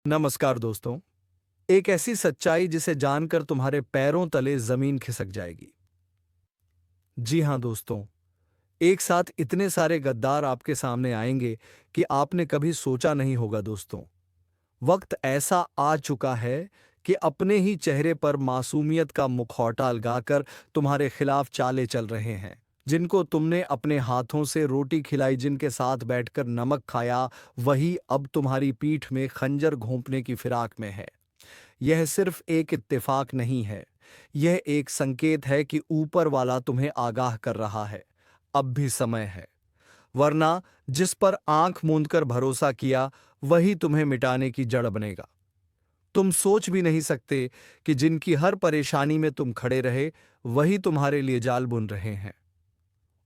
नमस्कार दोस्तों। एक ऐसी सच्चाई जिसे जानकर तुम्हारे पैरों तले जमीन खिसक जाएगी। जी हां दोस्तों, एक साथ इतने सारे गद्दार आपके सामने आएंगे कि आपने कभी सोचा नहीं होगा दोस्तों। वक्त ऐसा आ चुका है कि अपने ही चेहरे पर मासूमियत का मुखौटा लगाकर तुम्हारे खिलाफ चाले चल रहे हैं। जिनको तुमने अपने हाथों से रोटी खिलाई, जिनके साथ बैठकर नमक खाया, वही अब तुम्हारी पीठ में खंजर घोंपने की फिराक में है। यह सिर्फ एक इत्तेफाक नहीं है, यह एक संकेत है कि ऊपर वाला तुम्हें आगाह कर रहा है। अब भी समय है, वरना जिस पर आंख मूंदकर भरोसा किया, वही तुम्हें मिटाने की जड़ बनेगा। तुम सोच भी नहीं सकते कि जिनकी हर परेशानी में तुम खड़े रहे, वही तुम्हारे लिए जाल बुन रहे हैं।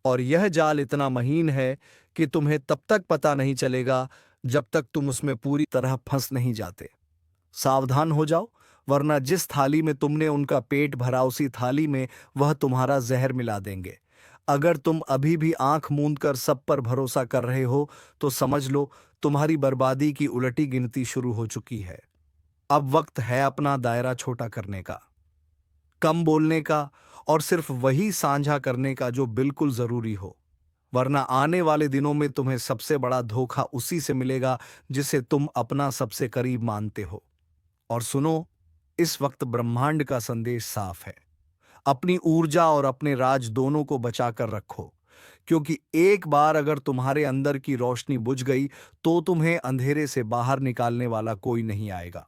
और यह जाल इतना महीन है कि तुम्हें तब तक पता नहीं चलेगा जब तक तुम उसमें पूरी तरह फंस नहीं जाते। सावधान हो जाओ, वरना जिस थाली में तुमने उनका पेट भरा, उसी थाली में वह तुम्हारा जहर मिला देंगे। अगर तुम अभी भी आंख मूंद कर सब पर भरोसा कर रहे हो, तो समझ लो तुम्हारी बर्बादी की उलटी गिनती शुरू हो चुकी है। अब वक्त है अपना दायरा छोटा करने का, कम बोलने का, और सिर्फ वही साझा करने का जो बिल्कुल जरूरी हो। वरना आने वाले दिनों में तुम्हें सबसे बड़ा धोखा उसी से मिलेगा जिसे तुम अपना सबसे करीब मानते हो। और सुनो, इस वक्त ब्रह्मांड का संदेश साफ है। अपनी ऊर्जा और अपने राज दोनों को बचाकर रखो, क्योंकि एक बार अगर तुम्हारे अंदर की रोशनी बुझ गई, तो तुम्हें अंधेरे से बाहर निकालने वाला कोई नहीं आएगा।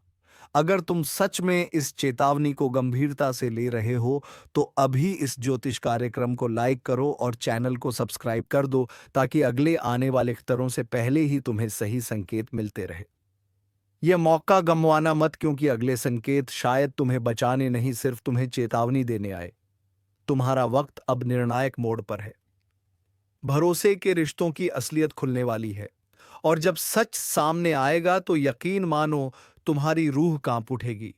अगर तुम सच में इस चेतावनी को गंभीरता से ले रहे हो, तो अभी इस ज्योतिष कार्यक्रम को लाइक करो और चैनल को सब्सक्राइब कर दो, ताकि अगले आने वाले खतरों से पहले ही तुम्हें सही संकेत मिलते रहे। यह मौका गंवाना मत, क्योंकि अगले संकेत शायद तुम्हें बचाने नहीं, सिर्फ तुम्हें चेतावनी देने आए। तुम्हारा वक्त अब निर्णायक मोड़ पर है। भरोसे के रिश्तों की असलियत खुलने वाली है, और जब सच सामने आएगा तो यकीन मानो तुम्हारी रूह कांप उठेगी।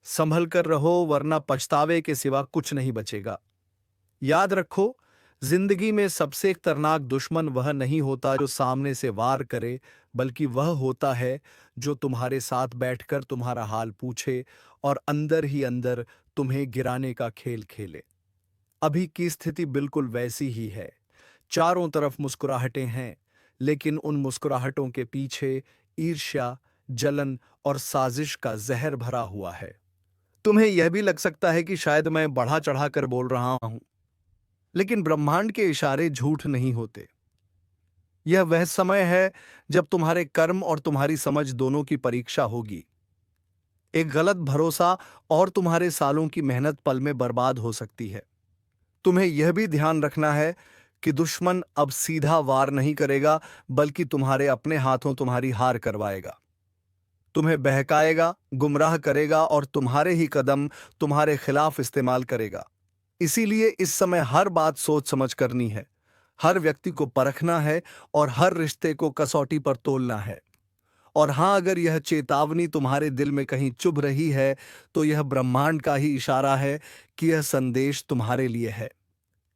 संभल कर रहो, वरना पछतावे के सिवा कुछ नहीं बचेगा। याद रखो, जिंदगी में सबसे खतरनाक दुश्मन वह नहीं होता जो सामने से वार करे, बल्कि वह होता है जो तुम्हारे साथ बैठकर तुम्हारा हाल पूछे और अंदर ही अंदर तुम्हें गिराने का खेल खेले। अभी की स्थिति बिल्कुल वैसी ही है। चारों तरफ मुस्कुराहटें हैं, लेकिन उन मुस्कुराहटों के पीछे ईर्ष्या, जलन और साजिश का जहर भरा हुआ है। तुम्हें यह भी लग सकता है कि शायद मैं बढ़ा चढ़ा कर बोल रहा हूं, लेकिन ब्रह्मांड के इशारे झूठ नहीं होते। यह वह समय है जब तुम्हारे कर्म और तुम्हारी समझ दोनों की परीक्षा होगी। एक गलत भरोसा और तुम्हारे सालों की मेहनत पल में बर्बाद हो सकती है। तुम्हें यह भी ध्यान रखना है कि दुश्मन अब सीधा वार नहीं करेगा, बल्कि तुम्हारे अपने हाथों तुम्हारी हार करवाएगा। तुम्हें बहकाएगा, गुमराह करेगा और तुम्हारे ही कदम तुम्हारे खिलाफ इस्तेमाल करेगा। इसीलिए इस समय हर बात सोच समझ करनी है, हर व्यक्ति को परखना है और हर रिश्ते को कसौटी पर तोलना है। और हां, अगर यह चेतावनी तुम्हारे दिल में कहीं चुभ रही है, तो यह ब्रह्मांड का ही इशारा है कि यह संदेश तुम्हारे लिए है।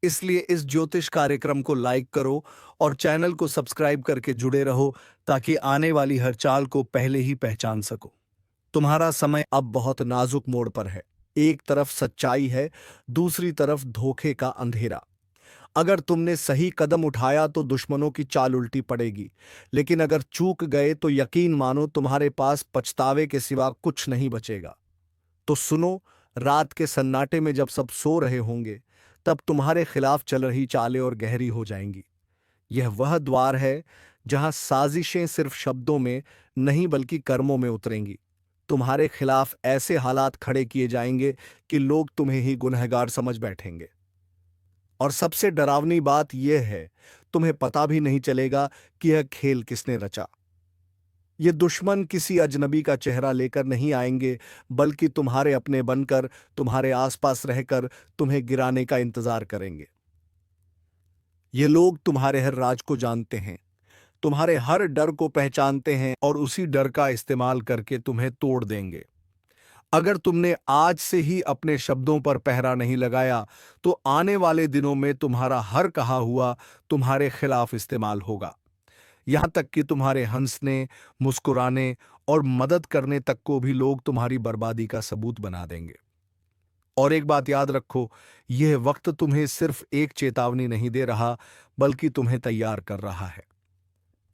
इसलिए इस ज्योतिष कार्यक्रम को लाइक करो और चैनल को सब्सक्राइब करके जुड़े रहो, ताकि आने वाली हर चाल को पहले ही पहचान सको। तुम्हारा समय अब बहुत नाजुक मोड़ पर है। एक तरफ सच्चाई है, दूसरी तरफ धोखे का अंधेरा। अगर तुमने सही कदम उठाया तो दुश्मनों की चाल उल्टी पड़ेगी, लेकिन अगर चूक गए तो यकीन मानो तुम्हारे पास पछतावे के सिवा कुछ नहीं बचेगा। तो सुनो, रात के सन्नाटे में जब सब सो रहे होंगे, तब तुम्हारे खिलाफ चल रही चालें और गहरी हो जाएंगी। यह वह द्वार है जहां साजिशें सिर्फ शब्दों में नहीं, बल्कि कर्मों में उतरेंगी। तुम्हारे खिलाफ ऐसे हालात खड़े किए जाएंगे कि लोग तुम्हें ही गुनहगार समझ बैठेंगे। और सबसे डरावनी बात यह है, तुम्हें पता भी नहीं चलेगा कि यह खेल किसने रचा। ये दुश्मन किसी अजनबी का चेहरा लेकर नहीं आएंगे, बल्कि तुम्हारे अपने बनकर, तुम्हारे आसपास रहकर तुम्हें गिराने का इंतजार करेंगे। ये लोग तुम्हारे हर राज को जानते हैं, तुम्हारे हर डर को पहचानते हैं और उसी डर का इस्तेमाल करके तुम्हें तोड़ देंगे। अगर तुमने आज से ही अपने शब्दों पर पहरा नहीं लगाया, तो आने वाले दिनों में तुम्हारा हर कहा हुआ तुम्हारे खिलाफ इस्तेमाल होगा। यहां तक कि तुम्हारे हंसने, मुस्कुराने और मदद करने तक को भी लोग तुम्हारी बर्बादी का सबूत बना देंगे। और एक बात याद रखो, यह वक्त तुम्हें सिर्फ एक चेतावनी नहीं दे रहा, बल्कि तुम्हें तैयार कर रहा है।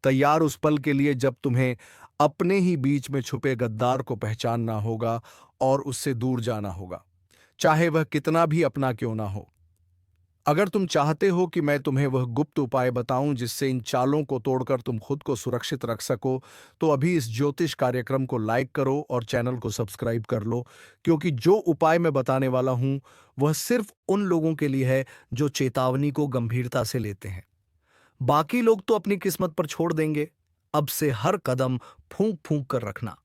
तैयार उस पल के लिए जब तुम्हें अपने ही बीच में छुपे गद्दार को पहचानना होगा और उससे दूर जाना होगा, चाहे वह कितना भी अपना क्यों ना हो। अगर तुम चाहते हो कि मैं तुम्हें वह गुप्त उपाय बताऊं जिससे इन चालों को तोड़कर तुम खुद को सुरक्षित रख सको, तो अभी इस ज्योतिष कार्यक्रम को लाइक करो और चैनल को सब्सक्राइब कर लो, क्योंकि जो उपाय मैं बताने वाला हूं वह सिर्फ उन लोगों के लिए है जो चेतावनी को गंभीरता से लेते हैं। बाकी लोग तो अपनी किस्मत पर छोड़ देंगे। अब से हर कदम फूंक फूंक कर रखना,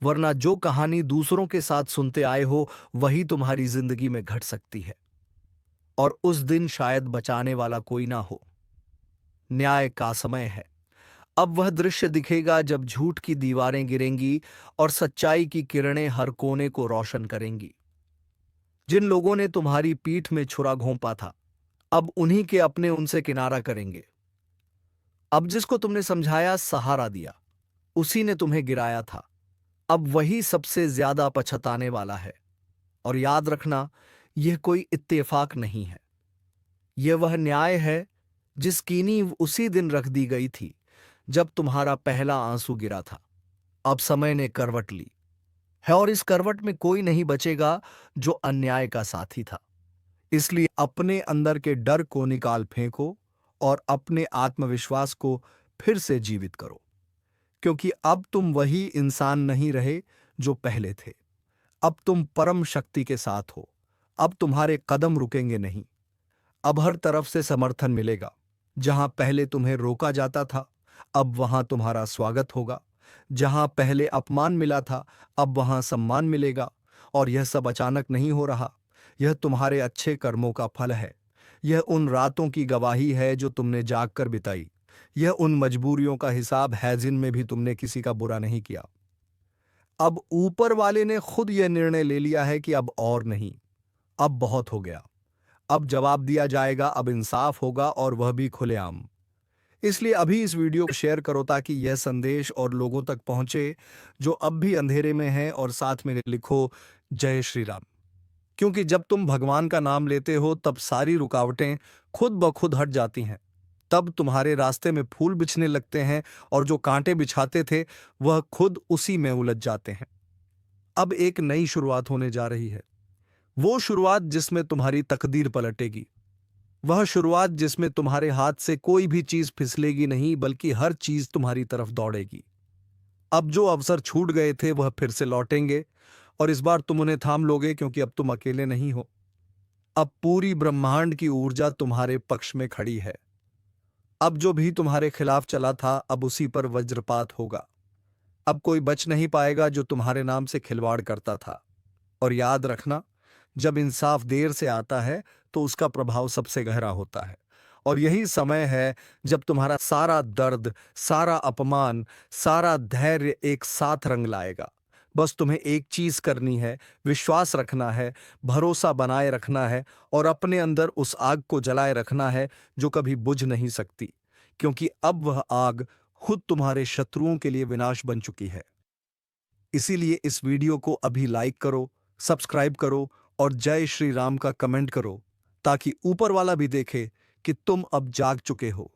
वरना जो कहानी दूसरों के साथ सुनते आए हो वही तुम्हारी जिंदगी में घट सकती है, और उस दिन शायद बचाने वाला कोई ना हो। न्याय का समय है। अब वह दृश्य दिखेगा जब झूठ की दीवारें गिरेंगी और सच्चाई की किरणें हर कोने को रोशन करेंगी। जिन लोगों ने तुम्हारी पीठ में छुरा घोंपा था, अब उन्हीं के अपने उनसे किनारा करेंगे। अब जिसको तुमने समझाया, सहारा दिया, उसी ने तुम्हें गिराया था, अब वही सबसे ज्यादा पछताने वाला है। और याद रखना, यह कोई इत्तेफाक नहीं है, यह वह न्याय है जिसकी नींव उसी दिन रख दी गई थी जब तुम्हारा पहला आंसू गिरा था। अब समय ने करवट ली है, और इस करवट में कोई नहीं बचेगा जो अन्याय का साथी था। इसलिए अपने अंदर के डर को निकाल फेंको और अपने आत्मविश्वास को फिर से जीवित करो, क्योंकि अब तुम वही इंसान नहीं रहे जो पहले थे। अब तुम परम शक्ति के साथ हो। अब तुम्हारे कदम रुकेंगे नहीं। अब हर तरफ से समर्थन मिलेगा। जहां पहले तुम्हें रोका जाता था, अब वहां तुम्हारा स्वागत होगा। जहां पहले अपमान मिला था, अब वहां सम्मान मिलेगा। और यह सब अचानक नहीं हो रहा, यह तुम्हारे अच्छे कर्मों का फल है। यह उन रातों की गवाही है जो तुमने जाग कर बिताई। यह उन मजबूरियों का हिसाब है जिनमें भी तुमने किसी का बुरा नहीं किया। अब ऊपर वाले ने खुद यह निर्णय ले लिया है कि अब और नहीं, अब बहुत हो गया। अब जवाब दिया जाएगा, अब इंसाफ होगा, और वह भी खुलेआम। इसलिए अभी इस वीडियो को शेयर करो ताकि यह संदेश और लोगों तक पहुंचे जो अब भी अंधेरे में हैं, और साथ में लिखो, जय श्री राम। क्योंकि जब तुम भगवान का नाम लेते हो तब सारी रुकावटें खुद ब खुद हट जाती हैं। तब तुम्हारे रास्ते में फूल बिछने लगते हैं, और जो कांटे बिछाते थे वह खुद उसी में उलझ जाते हैं। अब एक नई शुरुआत होने जा रही है, वो शुरुआत जिसमें तुम्हारी तकदीर पलटेगी। वह शुरुआत जिसमें तुम्हारे हाथ से कोई भी चीज फिसलेगी नहीं, बल्कि हर चीज तुम्हारी तरफ दौड़ेगी। अब जो अवसर छूट गए थे वह फिर से लौटेंगे, और इस बार तुम उन्हें थाम लोगे, क्योंकि अब तुम अकेले नहीं हो। अब पूरी ब्रह्मांड की ऊर्जा तुम्हारे पक्ष में खड़ी है। अब जो भी तुम्हारे खिलाफ चला था, अब उसी पर वज्रपात होगा। अब कोई बच नहीं पाएगा जो तुम्हारे नाम से खिलवाड़ करता था। और याद रखना, जब इंसाफ देर से आता है तो उसका प्रभाव सबसे गहरा होता है। और यही समय है जब तुम्हारा सारा दर्द, सारा अपमान, सारा धैर्य एक साथ रंग लाएगा। बस तुम्हें एक चीज करनी है, विश्वास रखना है, भरोसा बनाए रखना है, और अपने अंदर उस आग को जलाए रखना है जो कभी बुझ नहीं सकती, क्योंकि अब वह आग खुद तुम्हारे शत्रुओं के लिए विनाश बन चुकी है। इसीलिए इस वीडियो को अभी लाइक करो, सब्सक्राइब करो और जय श्री राम का कमेंट करो, ताकि ऊपर वाला भी देखे कि तुम अब जाग चुके हो,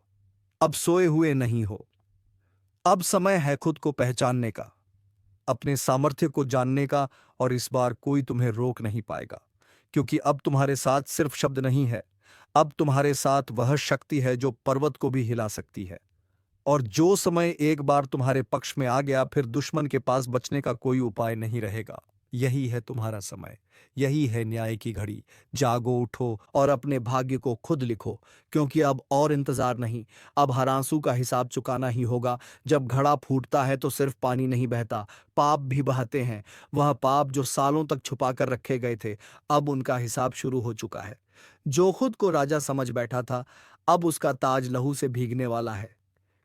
अब सोए हुए नहीं हो। अब समय है खुद को पहचानने का, अपने सामर्थ्य को जानने का, और इस बार कोई तुम्हें रोक नहीं पाएगा, क्योंकि अब तुम्हारे साथ सिर्फ शब्द नहीं है, अब तुम्हारे साथ वह शक्ति है जो पर्वत को भी हिला सकती है। और जो समय एक बार तुम्हारे पक्ष में आ गया, फिर दुश्मन के पास बचने का कोई उपाय नहीं रहेगा। यही है तुम्हारा समय, यही है न्याय की घड़ी। जागो, उठो और अपने भाग्य को खुद लिखो, क्योंकि अब और इंतजार नहीं। अब हर आंसू का हिसाब चुकाना ही होगा। जब घड़ा फूटता है तो सिर्फ पानी नहीं बहता, पाप भी बहते हैं। वह पाप जो सालों तक छुपा कर रखे गए थे, अब उनका हिसाब शुरू हो चुका है। जो खुद को राजा समझ बैठा था, अब उसका ताज लहू से भीगने वाला है।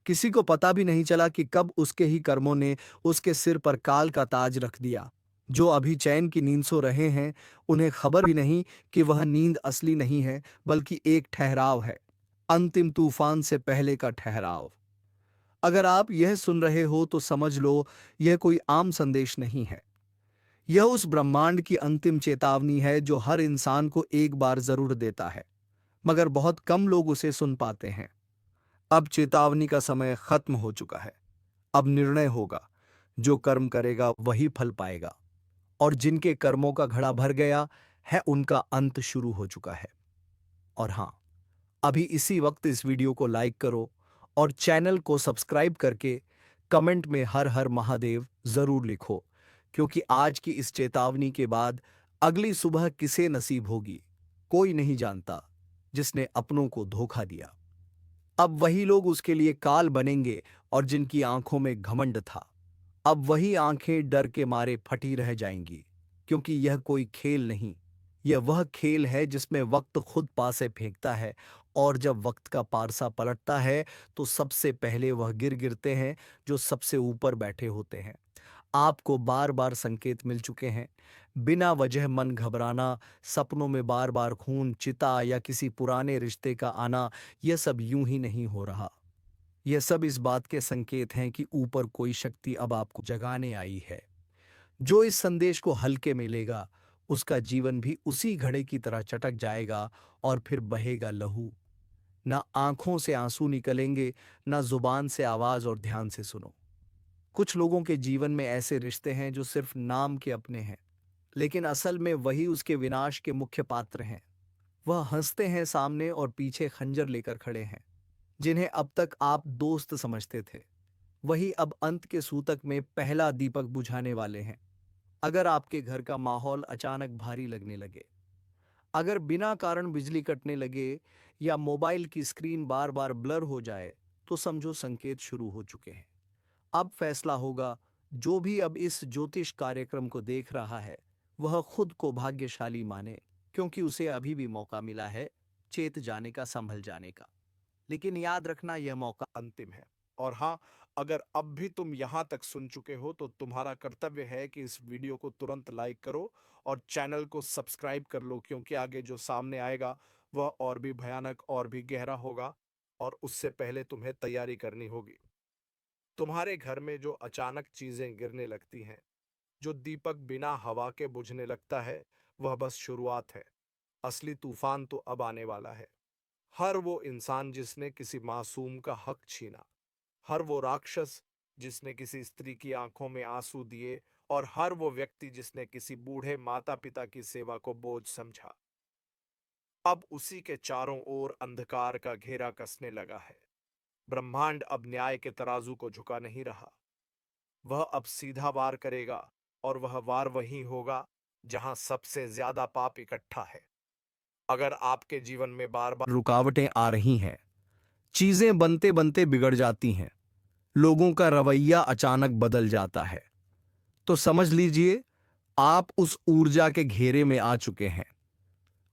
किसी को पता भी नहीं चला कि कब उसके ही कर्मों ने उसके सिर पर काल का ताज रख दिया। जो अभी चैन की नींद सो रहे हैं, उन्हें खबर भी नहीं कि वह नींद असली नहीं है, बल्कि एक ठहराव है, अंतिम तूफान से पहले का ठहराव। अगर आप यह सुन रहे हो तो समझ लो, यह कोई आम संदेश नहीं है। यह उस ब्रह्मांड की अंतिम चेतावनी है जो हर इंसान को एक बार जरूर देता है, मगर बहुत कम लोग उसे सुन पाते हैं। अब चेतावनी का समय खत्म हो चुका है। अब निर्णय होगा। जो कर्म करेगा वही फल पाएगा, और जिनके कर्मों का घड़ा भर गया है उनका अंत शुरू हो चुका है। और हाँ, अभी इसी वक्त इस वीडियो को लाइक करो और चैनल को सब्सक्राइब करके कमेंट में हर हर महादेव जरूर लिखो, क्योंकि आज की इस चेतावनी के बाद अगली सुबह किसे नसीब होगी कोई नहीं जानता, जिसने अपनों को धोखा दिया। अब वही लोग उसके लिए काल बनेंगे, और जिनकी आंखों में घमंड था, अब वही आंखें डर के मारे फटी रह जाएंगी, क्योंकि यह कोई खेल नहीं, यह वह खेल है जिसमें वक्त खुद पासे फेंकता है, और जब वक्त का पारसा पलटता है तो सबसे पहले वह गिरते हैं जो सबसे ऊपर बैठे होते हैं। आपको बार बार संकेत मिल चुके हैं। बिना वजह मन घबराना, सपनों में बार बार खून, चिता या किसी पुराने रिश्ते का आना, यह सब यूं ही नहीं हो रहा। यह सब इस बात के संकेत हैं कि ऊपर कोई शक्ति अब आपको जगाने आई है। जो इस संदेश को हल्के में लेगा, उसका जीवन भी उसी घड़े की तरह चटक जाएगा, और फिर बहेगा लहू। ना आंखों से आंसू निकलेंगे, ना जुबान से आवाज। और ध्यान से सुनो, कुछ लोगों के जीवन में ऐसे रिश्ते हैं जो सिर्फ नाम के अपने हैं, लेकिन असल में वही उसके विनाश के मुख्य पात्र हैं। वह हंसते हैं सामने और पीछे खंजर लेकर खड़े हैं। जिन्हें अब तक आप दोस्त समझते थे, वही अब अंत के सूतक में पहला दीपक बुझाने वाले हैं। अगर आपके घर का माहौल अचानक भारी लगने लगे, अगर बिना कारण बिजली कटने लगे, या मोबाइल की स्क्रीन बार बार ब्लर हो जाए, तो समझो संकेत शुरू हो चुके हैं। अब फैसला होगा। जो भी अब इस ज्योतिष कार्यक्रम को देख रहा है, वह खुद को भाग्यशाली माने, क्योंकि उसे अभी भी मौका मिला है चेत जाने का, संभल जाने का। लेकिन याद रखना, यह मौका अंतिम है। और हाँ, अगर अब भी तुम यहाँ तक सुन चुके हो तो तुम्हारा कर्तव्य है कि इस वीडियो को तुरंत लाइक करो और चैनल को सब्सक्राइब कर लो, क्योंकि आगे जो सामने आएगा वह और भी भयानक और भी गहरा होगा, और उससे पहले तुम्हें तैयारी करनी होगी। तुम्हारे घर में जो अचानक चीजें गिरने लगती हैं, जो दीपक बिना हवा के बुझने लगता है, वह बस शुरुआत है। असली तूफान तो अब आने वाला है। हर वो इंसान जिसने किसी मासूम का हक छीना, हर वो राक्षस जिसने किसी स्त्री की आंखों में आंसू दिए, और हर वो व्यक्ति जिसने किसी बूढ़े माता पिता की सेवा को बोझ समझा, अब उसी के चारों ओर अंधकार का घेरा कसने लगा है। ब्रह्मांड अब न्याय के तराजू को झुका नहीं रहा। वह अब सीधा वार करेगा, और वह वार वही होगा जहां सबसे ज्यादा पाप इकट्ठा है। अगर आपके जीवन में बार बार रुकावटें आ रही हैं, चीजें बनते बनते बिगड़ जाती हैं, लोगों का रवैया अचानक बदल जाता है, तो समझ लीजिए आप उस ऊर्जा के घेरे में आ चुके हैं।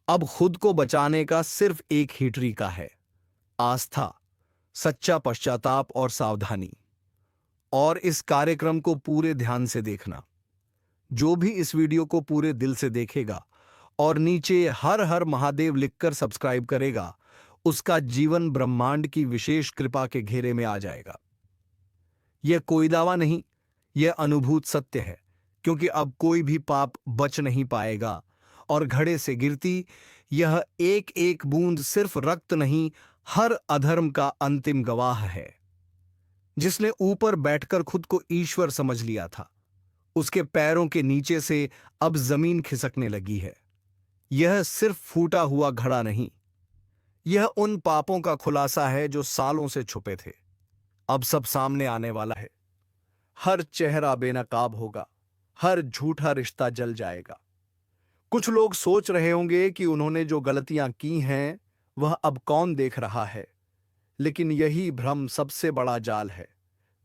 अब खुद को बचाने का सिर्फ एक ही तरीका है: आस्था, सच्चा पश्चाताप और सावधानी। और इस कार्यक्रम को पूरे ध्यान से देखना। जो भी इस वीडियो को पूरे दिल से देखेगा और नीचे हर हर महादेव लिखकर सब्सक्राइब करेगा, उसका जीवन ब्रह्मांड की विशेष कृपा के घेरे में आ जाएगा। यह कोई दावा नहीं, यह अनुभूत सत्य है, क्योंकि अब कोई भी पाप बच नहीं पाएगा, और घड़े से गिरती यह एक एक बूंद सिर्फ रक्त नहीं, हर अधर्म का अंतिम गवाह है। जिसने ऊपर बैठकर खुद को ईश्वर समझ लिया था, उसके पैरों के नीचे से अब जमीन खिसकने लगी है। यह सिर्फ फूटा हुआ घड़ा नहीं, यह उन पापों का खुलासा है जो सालों से छुपे थे। अब सब सामने आने वाला है। हर चेहरा बेनकाब होगा, हर झूठा रिश्ता जल जाएगा। कुछ लोग सोच रहे होंगे कि उन्होंने जो गलतियां की हैं, वह अब कौन देख रहा है, लेकिन यही भ्रम सबसे बड़ा जाल है।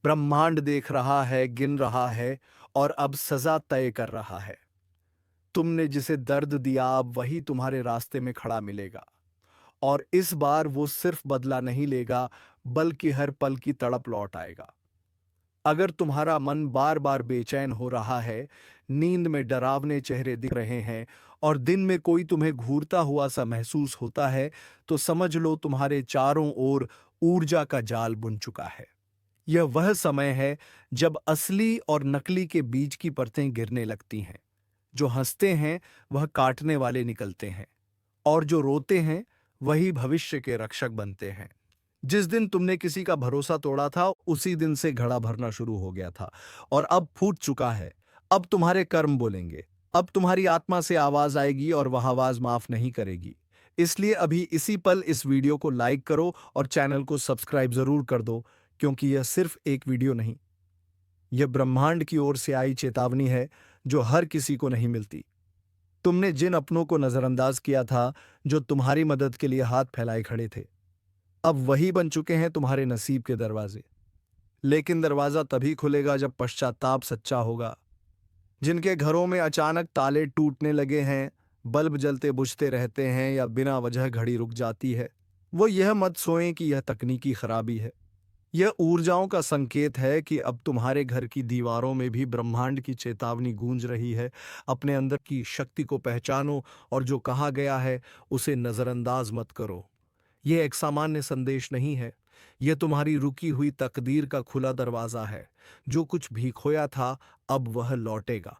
ब्रह्मांड देख रहा है, गिन रहा है, और अब सजा तय कर रहा है। तुमने जिसे दर्द दिया, अब वही तुम्हारे रास्ते में खड़ा मिलेगा, और इस बार वो सिर्फ बदला नहीं लेगा, बल्कि हर पल की तड़प लौट आएगा। अगर तुम्हारा मन बार बार बेचैन हो रहा है, नींद में डरावने चेहरे दिख रहे हैं, और दिन में कोई तुम्हें घूरता हुआ सा महसूस होता है, तो समझ लो तुम्हारे चारों ओर ऊर्जा का जाल बुन चुका है। यह वह समय है जब असली और नकली के बीच की परतें गिरने लगती हैं। जो हंसते हैं वह काटने वाले निकलते हैं, और जो रोते हैं वही भविष्य के रक्षक बनते हैं। जिस दिन तुमने किसी का भरोसा तोड़ा था, उसी दिन से घड़ा भरना शुरू हो गया था, और अब फूट चुका है। अब तुम्हारे कर्म बोलेंगे। अब तुम्हारी आत्मा से आवाज आएगी, और वह आवाज माफ नहीं करेगी। इसलिए अभी इसी पल इस वीडियो को लाइक करो और चैनल को सब्सक्राइब जरूर कर दो, क्योंकि यह सिर्फ एक वीडियो नहीं, यह ब्रह्मांड की ओर से आई चेतावनी है जो हर किसी को नहीं मिलती। तुमने जिन अपनों को नजरअंदाज किया था, जो तुम्हारी मदद के लिए हाथ फैलाए खड़े थे, अब वही बन चुके हैं तुम्हारे नसीब के दरवाजे। लेकिन दरवाजा तभी खुलेगा जब पश्चाताप सच्चा होगा। जिनके घरों में अचानक ताले टूटने लगे हैं, बल्ब जलते बुझते रहते हैं, या बिना वजह घड़ी रुक जाती है, वो यह मत सोएं कि यह तकनीकी खराबी है। यह ऊर्जाओं का संकेत है कि अब तुम्हारे घर की दीवारों में भी ब्रह्मांड की चेतावनी गूंज रही है। अपने अंदर की शक्ति को पहचानो, और जो कहा गया है उसे नजरअंदाज मत करो। यह एक सामान्य संदेश नहीं है, यह तुम्हारी रुकी हुई तकदीर का खुला दरवाजा है। जो कुछ भी खोया था अब वह लौटेगा,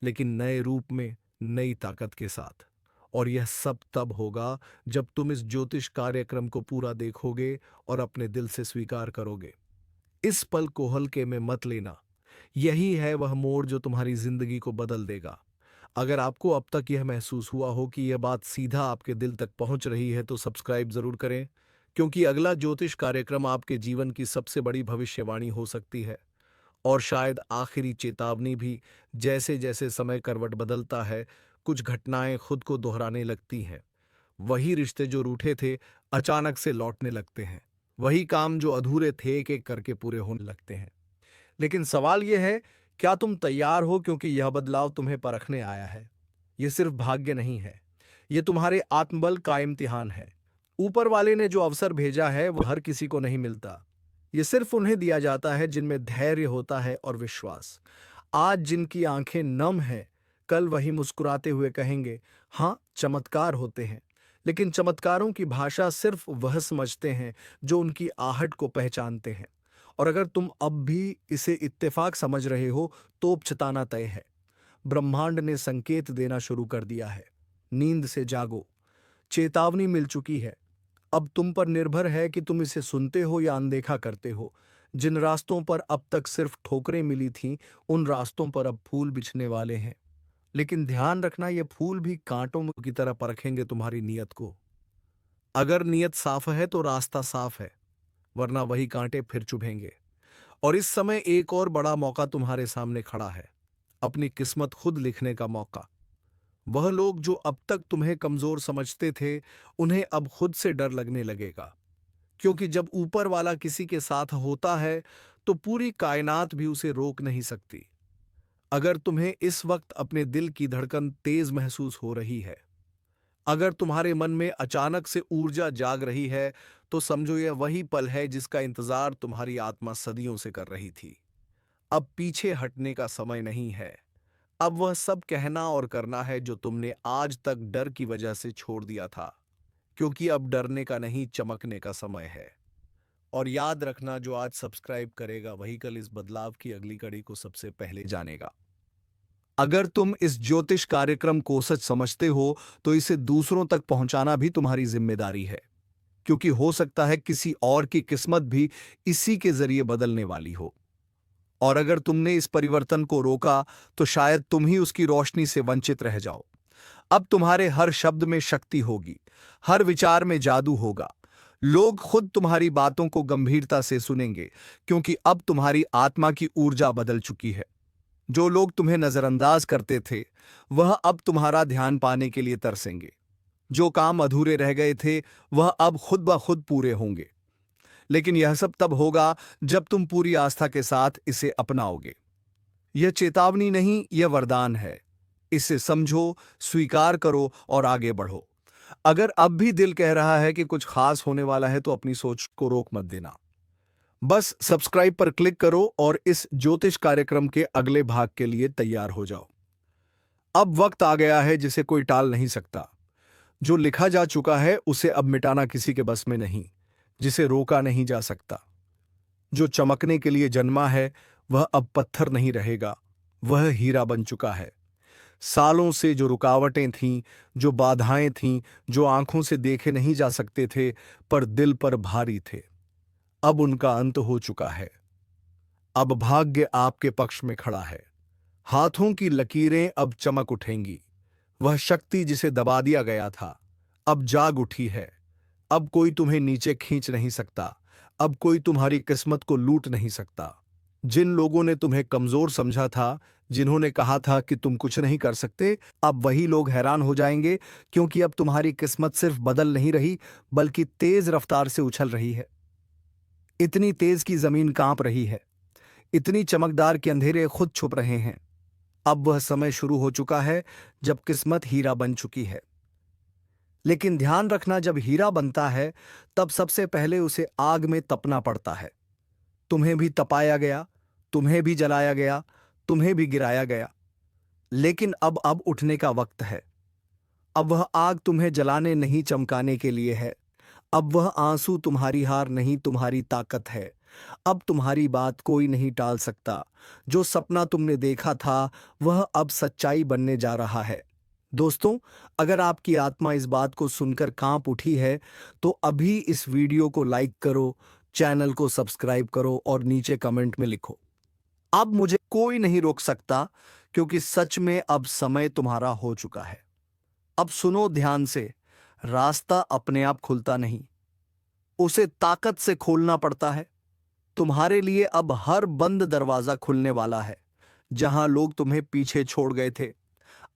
लेकिन नए रूप में, नई ताकत के साथ। और यह सब तब होगा जब तुम इस ज्योतिष कार्यक्रम को पूरा देखोगे और अपने दिल से स्वीकार करोगे। इस पल को हल्के में मत लेना। यही है वह मोड़ जो तुम्हारी जिंदगी को बदल देगा। अगर आपको अब तक यह महसूस हुआ हो कि यह बात सीधा आपके दिल तक पहुंच रही है, तो सब्सक्राइब जरूर करें, क्योंकि अगला ज्योतिष कार्यक्रम आपके जीवन की सबसे बड़ी भविष्यवाणी हो सकती है, और शायद आखिरी चेतावनी भी। जैसे जैसे समय करवट बदलता है, कुछ घटनाएं खुद को दोहराने लगती हैं। वही रिश्ते जो रूठे थे अचानक से लौटने लगते हैं। वही काम जो अधूरे थे एक एक करके पूरे होने लगते हैं। लेकिन सवाल यह है, क्या तुम तैयार हो? क्योंकि यह बदलाव तुम्हें परखने आया है। यह सिर्फ भाग्य नहीं है, यह तुम्हारे आत्मबल का इम्तिहान है। ऊपर वाले ने जो अवसर भेजा है वह हर किसी को नहीं मिलता। यह सिर्फ उन्हें दिया जाता है जिनमें धैर्य होता है और विश्वास। आज जिनकी आंखें नम हैं, कल वही मुस्कुराते हुए कहेंगे, हाँ, चमत्कार होते हैं। लेकिन चमत्कारों की भाषा सिर्फ वह समझते हैं जो उनकी आहट को पहचानते हैं। और अगर तुम अब भी इसे इत्तेफाक समझ रहे हो, तो उपचताना तय है। ब्रह्मांड ने संकेत देना शुरू कर दिया है। नींद से जागो, चेतावनी मिल चुकी है। अब तुम पर निर्भर है कि तुम इसे सुनते हो या अनदेखा करते हो। जिन रास्तों पर अब तक सिर्फ ठोकरें मिली थीं, उन रास्तों पर अब फूल बिछने वाले हैं। लेकिन ध्यान रखना, ये फूल भी कांटों की तरह परखेंगे तुम्हारी नीयत को। अगर नीयत साफ है तो रास्ता साफ है, वरना वही कांटे फिर चुभेंगे। और इस समय एक और बड़ा मौका तुम्हारे सामने खड़ा है, अपनी किस्मत खुद लिखने का मौका। वह लोग जो अब तक तुम्हें कमजोर समझते थे, उन्हें अब खुद से डर लगने लगेगा। क्योंकि जब ऊपर वाला किसी के साथ होता है, तो पूरी कायनात भी उसे रोक नहीं सकती। अगर तुम्हें इस वक्त अपने दिल की धड़कन तेज महसूस हो रही है, अगर तुम्हारे मन में अचानक से ऊर्जा जाग रही है, तो समझो यह वही पल है जिसका इंतजार तुम्हारी आत्मा सदियों से कर रही थी। अब पीछे हटने का समय नहीं है। अब वह सब कहना और करना है जो तुमने आज तक डर की वजह से छोड़ दिया था। क्योंकि अब डरने का नहीं, चमकने का समय है। और याद रखना, जो आज सब्सक्राइब करेगा वही कल इस बदलाव की अगली कड़ी को सबसे पहले जानेगा। अगर तुम इस ज्योतिष कार्यक्रम को सच समझते हो, तो इसे दूसरों तक पहुंचाना भी तुम्हारी जिम्मेदारी है। क्योंकि हो सकता है किसी और की किस्मत भी इसी के जरिए बदलने वाली हो। और अगर तुमने इस परिवर्तन को रोका, तो शायद तुम ही उसकी रोशनी से वंचित रह जाओ। अब तुम्हारे हर शब्द में शक्ति होगी, हर विचार में जादू होगा। लोग खुद तुम्हारी बातों को गंभीरता से सुनेंगे, क्योंकि अब तुम्हारी आत्मा की ऊर्जा बदल चुकी है। जो लोग तुम्हें नजरअंदाज करते थे, वह अब तुम्हारा ध्यान पाने के लिए तरसेंगे। जो काम अधूरे रह गए थे, वह अब खुद ब खुद पूरे होंगे। लेकिन यह सब तब होगा जब तुम पूरी आस्था के साथ इसे अपनाओगे। यह चेतावनी नहीं, यह वरदान है। इसे समझो, स्वीकार करो और आगे बढ़ो। अगर अब भी दिल कह रहा है कि कुछ खास होने वाला है, तो अपनी सोच को रोक मत देना। बस सब्सक्राइब पर क्लिक करो और इस ज्योतिष कार्यक्रम के अगले भाग के लिए तैयार हो जाओ। अब वक्त आ गया है जिसे कोई टाल नहीं सकता। जो लिखा जा चुका है उसे अब मिटाना किसी के बस में नहीं, जिसे रोका नहीं जा सकता। जो चमकने के लिए जन्मा है वह अब पत्थर नहीं रहेगा, वह हीरा बन चुका है। सालों से जो रुकावटें थीं, जो बाधाएं थीं, जो आंखों से देखे नहीं जा सकते थे पर दिल पर भारी थे, अब उनका अंत हो चुका है। अब भाग्य आपके पक्ष में खड़ा है। हाथों की लकीरें अब चमक उठेंगी। वह शक्ति जिसे दबा दिया गया था अब जाग उठी है। अब कोई तुम्हें नीचे खींच नहीं सकता, अब कोई तुम्हारी किस्मत को लूट नहीं सकता। जिन लोगों ने तुम्हें कमजोर समझा था, जिन्होंने कहा था कि तुम कुछ नहीं कर सकते, अब वही लोग हैरान हो जाएंगे, क्योंकि अब तुम्हारी किस्मत सिर्फ बदल नहीं रही बल्कि तेज रफ्तार से उछल रही है। इतनी तेज की जमीन कांप रही है, इतनी चमकदार कि अंधेरे खुद छुप रहे हैं। अब वह समय शुरू हो चुका है जब किस्मत हीरा बन चुकी है। लेकिन ध्यान रखना, जब हीरा बनता है तब सबसे पहले उसे आग में तपना पड़ता है। तुम्हें भी तपाया गया, तुम्हें भी जलाया गया, तुम्हें भी गिराया गया। लेकिन अब उठने का वक्त है। अब वह आग तुम्हें जलाने नहीं, चमकाने के लिए है। अब वह आंसू तुम्हारी हार नहीं, तुम्हारी ताकत है। अब तुम्हारी बात कोई नहीं टाल सकता। जो सपना तुमने देखा था वह अब सच्चाई बनने जा रहा है। दोस्तों, अगर आपकी आत्मा इस बात को सुनकर कांप उठी है तो अभी इस वीडियो को लाइक करो, चैनल को सब्सक्राइब करो और नीचे कमेंट में लिखो, अब मुझे कोई नहीं रोक सकता, क्योंकि सच में अब समय तुम्हारा हो चुका है। अब सुनो ध्यान से, रास्ता अपने आप खुलता नहीं, उसे ताकत से खोलना पड़ता है। तुम्हारे लिए अब हर बंद दरवाजा खुलने वाला है। जहां लोग तुम्हें पीछे छोड़ गए थे,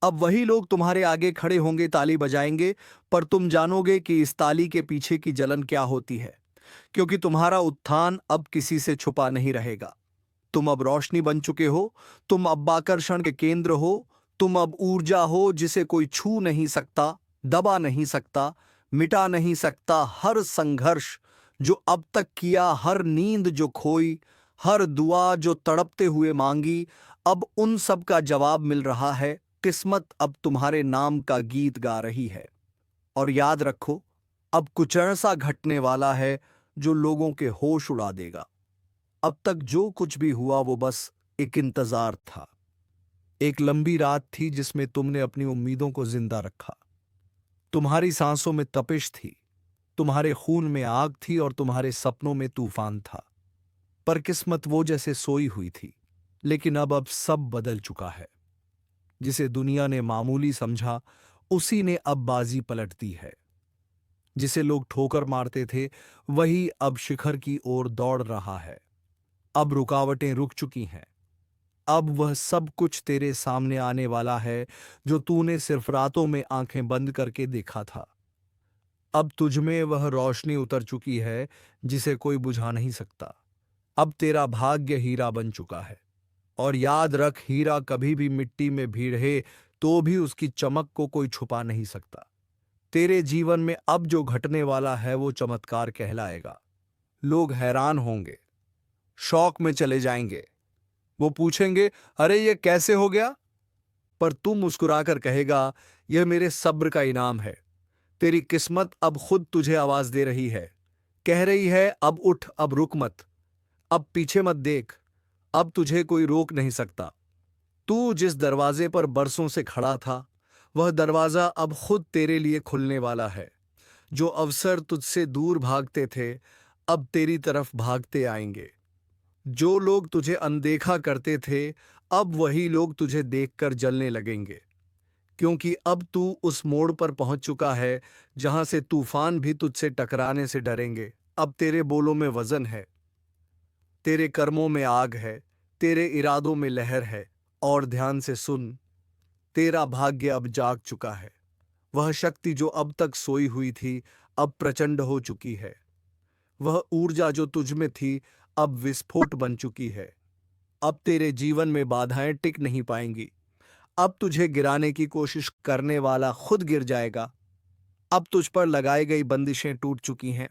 अब वही लोग तुम्हारे आगे खड़े होंगे, ताली बजाएंगे, पर तुम जानोगे कि इस ताली के पीछे की जलन क्या होती है, क्योंकि तुम्हारा उत्थान अब किसी से छुपा नहीं रहेगा। तुम अब रोशनी बन चुके हो, तुम अब आकर्षण के केंद्र हो, तुम अब ऊर्जा हो जिसे कोई छू नहीं सकता, दबा नहीं सकता, मिटा नहीं सकता। हर संघर्ष जो अब तक किया, हर नींद जो खोई, हर दुआ जो तड़पते हुए मांगी, अब उन सब का जवाब मिल रहा है। किस्मत अब तुम्हारे नाम का गीत गा रही है। और याद रखो, अब कुछ ऐसा घटने वाला है जो लोगों के होश उड़ा देगा। अब तक जो कुछ भी हुआ वो बस एक इंतजार था। एक लंबी रात थी जिसमें तुमने अपनी उम्मीदों को जिंदा रखा। तुम्हारी सांसों में तपिश थी, तुम्हारे खून में आग थी और तुम्हारे सपनों में तूफान था। पर किस्मत वो जैसे सोई हुई थी। लेकिन अब सब बदल चुका है। जिसे दुनिया ने मामूली समझा, उसी ने अब बाजी पलट दी है। जिसे लोग ठोकर मारते थे, वही अब शिखर की ओर दौड़ रहा है। अब रुकावटें रुक चुकी हैं। अब वह सब कुछ तेरे सामने आने वाला है जो तूने सिर्फ रातों में आंखें बंद करके देखा था। अब तुझमें वह रोशनी उतर चुकी है जिसे कोई बुझा नहीं सकता। अब तेरा भाग्य हीरा बन चुका है। और याद रख, हीरा कभी भी मिट्टी में भी रहे तो भी उसकी चमक को कोई छुपा नहीं सकता। तेरे जीवन में अब जो घटने वाला है वो चमत्कार कहलाएगा। लोग हैरान होंगे, शौक में चले जाएंगे। वो पूछेंगे, अरे ये कैसे हो गया? पर तू मुस्कुराकर कहेगा, यह मेरे सब्र का इनाम है। तेरी किस्मत अब खुद तुझे आवाज दे रही है, कह रही है, अब उठ, अब रुक मत, अब पीछे मत देख, अब तुझे कोई रोक नहीं सकता। तू जिस दरवाजे पर बरसों से खड़ा था, वह दरवाजा अब खुद तेरे लिए खुलने वाला है। जो अवसर तुझसे दूर भागते थे, अब तेरी तरफ भागते आएंगे। जो लोग तुझे अनदेखा करते थे, अब वही लोग तुझे देखकर जलने लगेंगे, क्योंकि अब तू उस मोड़ पर पहुंच चुका है जहां से तूफान भी तुझसे टकराने से डरेंगे। अब तेरे बोलों में वजन है, तेरे कर्मों में आग है, तेरे इरादों में लहर है। और ध्यान से सुन, तेरा भाग्य अब जाग चुका है। वह शक्ति जो अब तक सोई हुई थी अब प्रचंड हो चुकी है। वह ऊर्जा जो तुझ में थी अब विस्फोट बन चुकी है। अब तेरे जीवन में बाधाएं टिक नहीं पाएंगी। अब तुझे गिराने की कोशिश करने वाला खुद गिर जाएगा। अब तुझ पर लगाई गई बंदिशें टूट चुकी हैं।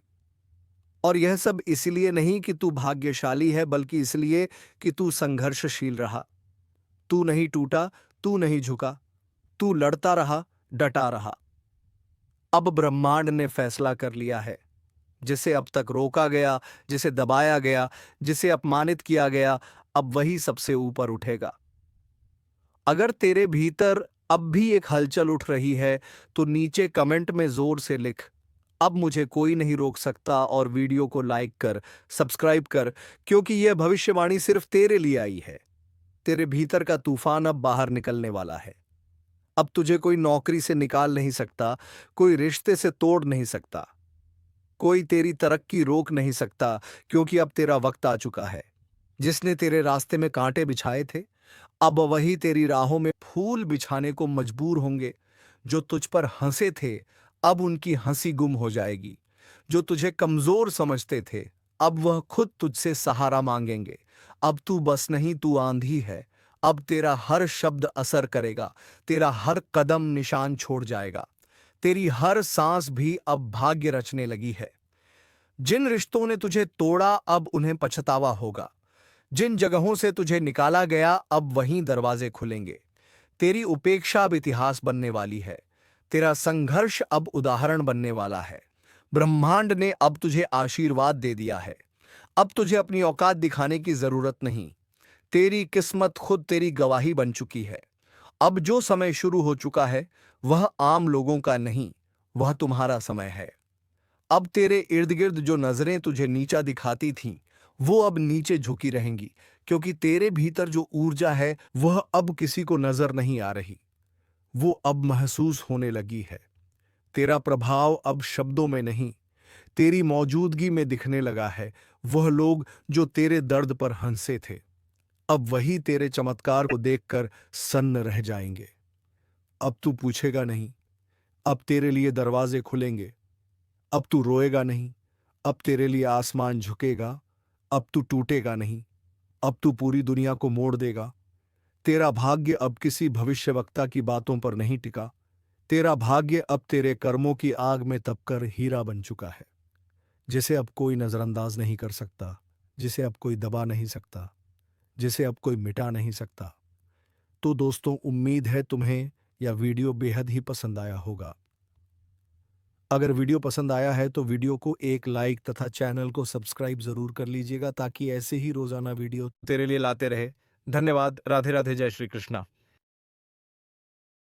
और यह सब इसलिए नहीं कि तू भाग्यशाली है, बल्कि इसलिए कि तू संघर्षशील रहा। तू नहीं टूटा, तू नहीं झुका, तू लड़ता रहा, डटा रहा। अब ब्रह्मांड ने फैसला कर लिया है। जिसे अब तक रोका गया, जिसे दबाया गया, जिसे अपमानित किया गया, अब वही सबसे ऊपर उठेगा। अगर तेरे भीतर अब भी एक हलचल उठ रही है, तो नीचे कमेंट में जोर से लिख, अब मुझे कोई नहीं रोक सकता, और वीडियो को लाइक कर, सब्सक्राइब कर, क्योंकि यह भविष्यवाणी सिर्फ तेरे लिए आई है। तेरे भीतर का तूफान अब बाहर निकलने वाला है। अब तुझे कोई नौकरी से निकाल नहीं सकता, कोई रिश्ते से तोड़ नहीं सकता, कोई तेरी तरक्की रोक नहीं सकता, क्योंकि अब तेरा वक्त आ चुका है। जिसने तेरे रास्ते में कांटे बिछाए थे, अब वही तेरी राहों में फूल बिछाने को मजबूर होंगे। जो तुझ पर हंसे थे, अब उनकी हंसी गुम हो जाएगी। जो तुझे कमजोर समझते थे, अब वह खुद तुझसे सहारा मांगेंगे। अब तू बस नहीं, तू आंधी है। अब तेरा हर शब्द असर करेगा, तेरा हर कदम निशान छोड़ जाएगा, तेरी हर सांस भी अब भाग्य रचने लगी है। जिन रिश्तों ने तुझे तोड़ा, अब उन्हें पछतावा होगा। जिन जगहों से तुझे निकाला गया, अब वहीं दरवाजे खुलेंगे। तेरी उपेक्षा अब इतिहास बनने वाली है। तेरा संघर्ष अब उदाहरण बनने वाला है। ब्रह्मांड ने अब तुझे आशीर्वाद दे दिया है। अब तुझे अपनी औकात दिखाने की जरूरत नहीं। तेरी किस्मत खुद तेरी गवाही बन चुकी है। अब जो समय शुरू हो चुका है, वह आम लोगों का नहीं, वह तुम्हारा समय है। अब तेरे इर्द गिर्द जो नजरें तुझे नीचा दिखाती थीं, वो अब नीचे झुकी रहेंगी, क्योंकि तेरे भीतर जो ऊर्जा है, वह अब किसी को नजर नहीं आ रही, वो अब महसूस होने लगी है। तेरा प्रभाव अब शब्दों में नहीं, तेरी मौजूदगी में दिखने लगा है। वह लोग जो तेरे दर्द पर हंसे थे, अब वही तेरे चमत्कार को देखकर सन्न रह जाएंगे। अब तू पूछेगा नहीं, अब तेरे लिए दरवाजे खुलेंगे। अब तू रोएगा नहीं, अब तेरे लिए आसमान झुकेगा। अब तू टूटेगा नहीं, अब तू पूरी दुनिया को मोड़ देगा। तेरा भाग्य अब किसी भविष्यवक्ता की बातों पर नहीं टिका। तेरा भाग्य अब तेरे कर्मों की आग में तपकर हीरा बन चुका है, जिसे अब कोई नजरअंदाज नहीं कर सकता, जिसे अब कोई दबा नहीं सकता, जिसे अब कोई मिटा नहीं सकता। तो दोस्तों, उम्मीद है तुम्हें यह वीडियो बेहद ही पसंद आया होगा। अगर वीडियो पसंद आया है तो वीडियो को एक लाइक तथा चैनल को सब्सक्राइब जरूर कर लीजिएगा, ताकि ऐसे ही रोजाना वीडियो तेरे लिए लाते रहे। धन्यवाद। राधे राधे। जय श्री कृष्णा।